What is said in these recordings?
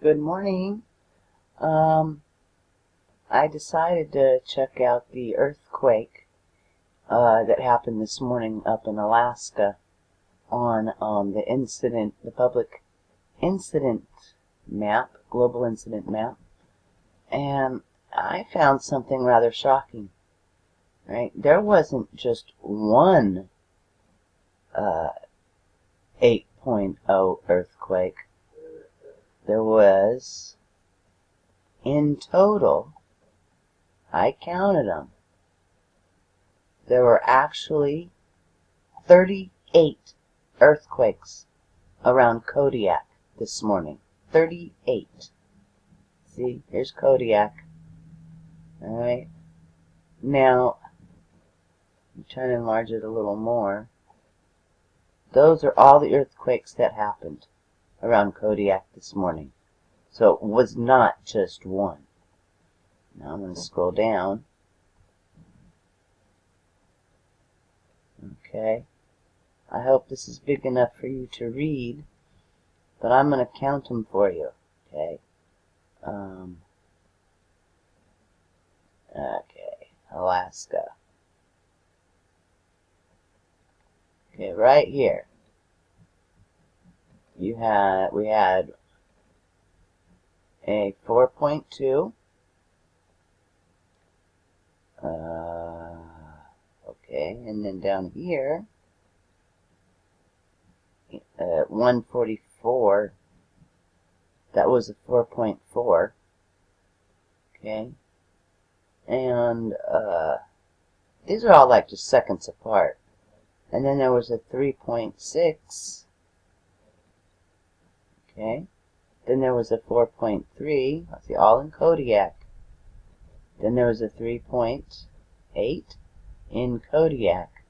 Good morning. Um, I decided to check out the earthquake that happened this morning up in Alaska on the public incident map, global incident map, and I found something rather shocking. Right, there wasn't just one 8.0 earthquake. There was, in total, I counted them. There were actually 38 earthquakes around Kodiak this morning. 38. See, here's Kodiak. Alright. Now, I'm trying to enlarge it a little more. Those are all the earthquakes that happened around Kodiak this morning. So it was not just one. Now I'm going to scroll down. Okay. I hope this is big enough for you to read, but I'm going to count them for you. Okay. Okay. Alaska. Okay, right here. We had a 4.2. Okay, and then down here, 144. That was a 4.4. Okay, and these are all like just seconds apart. And then there was a 3.6. Okay, then there was a 4.3. Let's see, all in Kodiak. Then there was a 3.8 in Kodiak.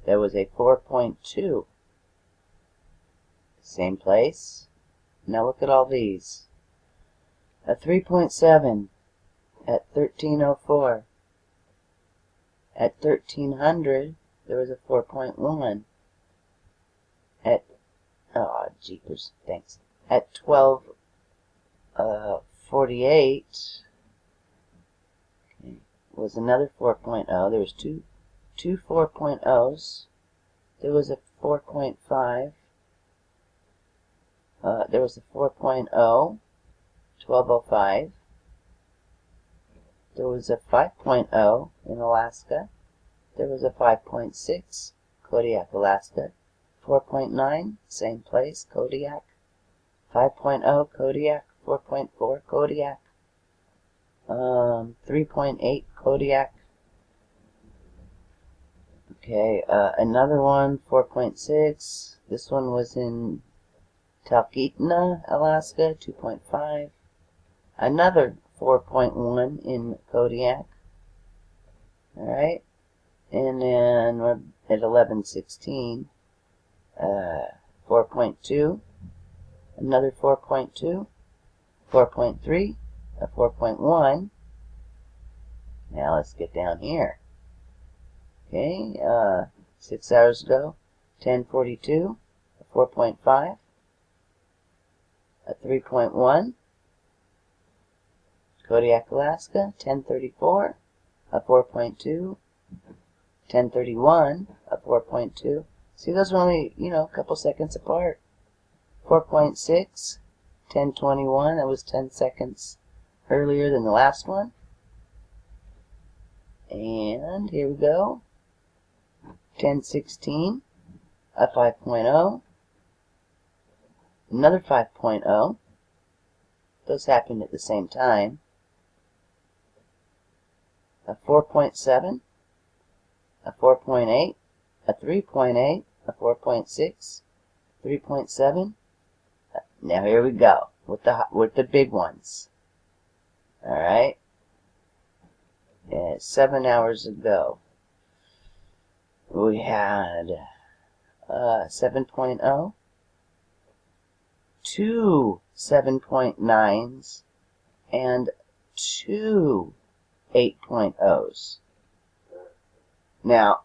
There was a 4.2. Same place. Now look at all these. A 3.7 at 1304. At 1300, there was a 4.1. At, oh, jeepers, thanks. At 1248, okay, was another 4.0. There was two 4.0s. There was a 4.5. There was a 4.0, 1205. There was a 5.0 in Alaska. There was a 5.6, Kodiak, Alaska. 4.9, same place, Kodiak. 5.0, Kodiak. 4.4, Kodiak. 3.8, Kodiak. Okay, another one, 4.6. This one was in Talkeetna, Alaska, 2.5. Another 4.1 in Kodiak. Alright. And then at 11:16, 4.2. Another 4.2. 4.3. A 4.1. Now let's get down here. Okay, 6 hours ago, 10:42, a 4.5. A 3.1. Kodiak, Alaska, 10:34, a 4.2. 10:31, a 4.2. See, those were only, a couple seconds apart. 4.6, 10:21, that was 10 seconds earlier than the last one. And here we go. 10:16, a 5.0. Another 5.0. Those happened at the same time. A 4.7, a 4.8, a 3.8, a 4.6, 3.7. Now here we go with the big ones. All right. 7 hours ago, we had 7.0, two 7.9s, and two 8.0s. Now,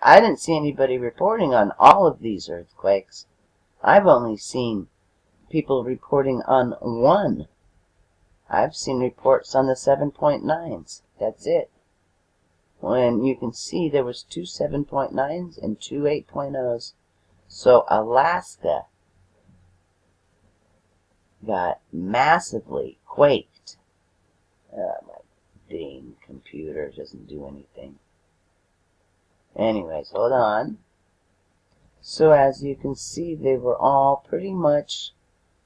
I didn't see anybody reporting on all of these earthquakes. I've only seen people reporting on 1. I've seen reports on the 7.9s. That's it. When you can see there was 2 7.9s and 2 8.0s. So Alaska got massively quaked. My dang computer doesn't do anything. Anyways, hold on. So as you can see, they were all pretty much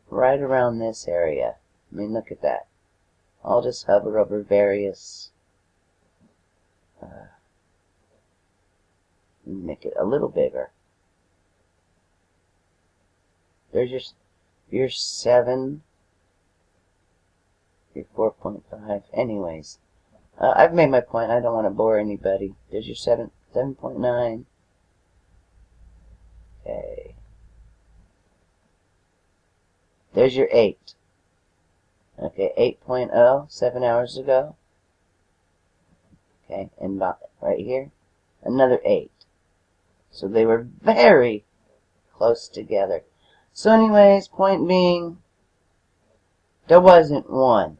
right around this area. I mean, look at that. I'll just hover over various, make it a little bigger. There's your 7, your 4.5. Anyways, I've made my point. I don't want to bore anybody. There's your 7.9. Okay. There's your 8. Okay, 8.0, 7 hours ago. Okay, and right here, another 8. So they were very close together. So anyways, point being, there wasn't 1.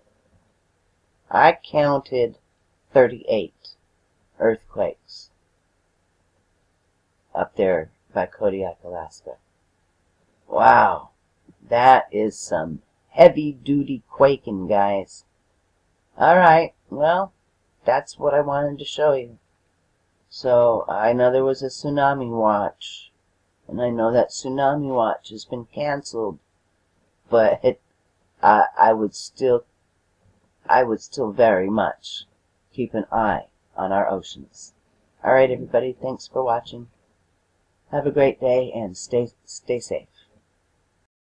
I counted 38 earthquakes up there by Kodiak, Alaska. Wow, that is some heavy-duty quaking, guys. Alright, well, that's what I wanted to show you. So, I know there was a tsunami watch, and I know that tsunami watch has been canceled, but I would still very much keep an eye on our oceans. Alright, everybody, thanks for watching. Have a great day, and stay safe.